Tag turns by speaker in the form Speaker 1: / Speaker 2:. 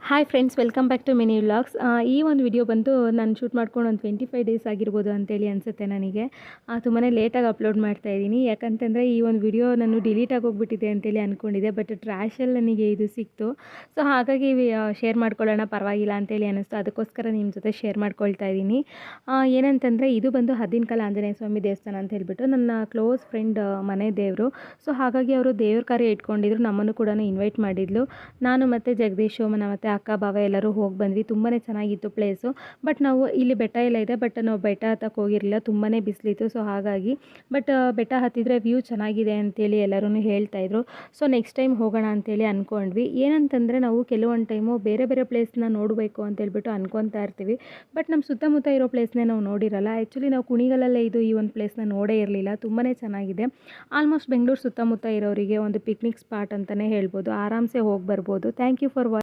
Speaker 1: Hi friends, welcome back to mini vlogs. ಈ ಒಂದು video ಬಂದು ನಾನು ಶೂಟ್ ಮಾಡ್ಕೊಂಡು ಒಂದು 25 ಡೇಸ್ ಆಗಿರ್ಬೋದು ಅಂತೇಳಿ ಅನಿಸುತ್ತೆ ನನಗೆ. ತುಂಬಾ ಲೇಟಾಗಿ ಅಪ್ಲೋಡ್ ಮಾಡ್ತಾ ಇದ್ದೀನಿ. ಯಾಕಂತಂದರೆ ಈ ಒಂದು ವಿಡಿಯೋ ನಾನು ಡಿಲೀಟ್ ಆಗೋಗ್ಬಿಟ್ಟಿದೆ ಅಂತೇಳಿ ಅಂದ್ಕೊಂಡಿದ್ದೆ. ಬಟ್ ಟ್ರ್ಯಾಶಲ್ಲಿ ನನಗೆ ಇದು ಸಿಕ್ತು. ಸೊ ಹಾಗಾಗಿ ಶೇರ್ ಮಾಡ್ಕೊಳ್ಳೋಣ ಪರವಾಗಿಲ್ಲ ಅಂತೇಳಿ ಅನ್ನಿಸ್ತು. ಅದಕ್ಕೋಸ್ಕರ ನಿಮ್ಮ ಜೊತೆ ಶೇರ್ ಮಾಡ್ಕೊಳ್ತಾ ಇದ್ದೀನಿ. ಏನಂತಂದರೆ ಇದು ಬಂದು ಹದ್ದಿನಕಲ್ ಆಂಜನೇಯ ಸ್ವಾಮಿ ದೇವಸ್ಥಾನ ಅಂತ ಹೇಳ್ಬಿಟ್ಟು ನನ್ನ ಕ್ಲೋಸ್ ಫ್ರೆಂಡ್ ಮನೆ ದೇವರು. ಸೊ ಹಾಗಾಗಿ ಅವರು ದೇವ್ರ ಕಾರ್ಯ ಇಟ್ಕೊಂಡಿದ್ರು. ನಮ್ಮನ್ನು ಕೂಡ ಇನ್ವೈಟ್ ಮಾಡಿದ್ಲು. ನಾನು ಮತ್ತು ಜಗದೀಶು ಮತ್ತು ಅಕ್ಕ ಬಾವ ಎಲ್ಲರೂ ಹೋಗಿ ಬಂದ್ವಿ. ತುಂಬಾ ಚೆನ್ನಾಗಿತ್ತು ಪ್ಲೇಸು. ಬಟ್ ನಾವು ಇಲ್ಲಿ ಬೆಟ್ಟ ಎಲ್ಲ ಇದೆ, ಬಟ್ ನಾವು ಬೆಟ್ಟ ಹತ್ತಕ್ಕೆ ಹೋಗಿರಲಿಲ್ಲ. ತುಂಬಾ ಬಿಸಿಲಿತ್ತು. ಸೊ ಹಾಗಾಗಿ ಬೆಟ್ಟ ಹತ್ತಿದರೆ ವ್ಯೂ ಚೆನ್ನಾಗಿದೆ ಅಂತೇಳಿ ಎಲ್ಲರೂ ಹೇಳ್ತಾಯಿದ್ರು. ಸೊ ನೆಕ್ಸ್ಟ್ ಟೈಮ್ ಹೋಗೋಣ ಅಂತೇಳಿ ಅಂದ್ಕೊಂಡ್ವಿ. ಏನಂತಂದರೆ ನಾವು ಕೆಲವೊಂದು ಟೈಮು ಬೇರೆ ಬೇರೆ ಪ್ಲೇಸ್ನ ನೋಡಬೇಕು ಅಂತೇಳ್ಬಿಟ್ಟು ಅಂದ್ಕೊತಾ ಇರ್ತೀವಿ. ಬಟ್ ನಮ್ಮ ಸುತ್ತಮುತ್ತ ಇರೋ ಪ್ಲೇಸ್ನೇ ನಾವು ನೋಡಿರಲ್ಲ. ಆ್ಯಕ್ಚುಲಿ ನಾವು ಕುಣಿಗಲಲ್ಲೇ ಈ ಒಂದು ಪ್ಲೇಸ್ನ ನೋಡೇ ಇರಲಿಲ್ಲ. ತುಂಬಾ ಚೆನ್ನಾಗಿದೆ. ಆಲ್ಮೋಸ್ಟ್ ಬೆಂಗಳೂರು ಸುತ್ತಮುತ್ತ ಇರೋರಿಗೆ ಒಂದು ಪಿಕ್ನಿಕ್ ಸ್ಪಾಟ್ ಅಂತಲೇ ಹೇಳ್ಬೋದು. ಆರಾಮ್ಸೆ ಹೋಗಿ ಬರ್ಬೋದು. Thank you for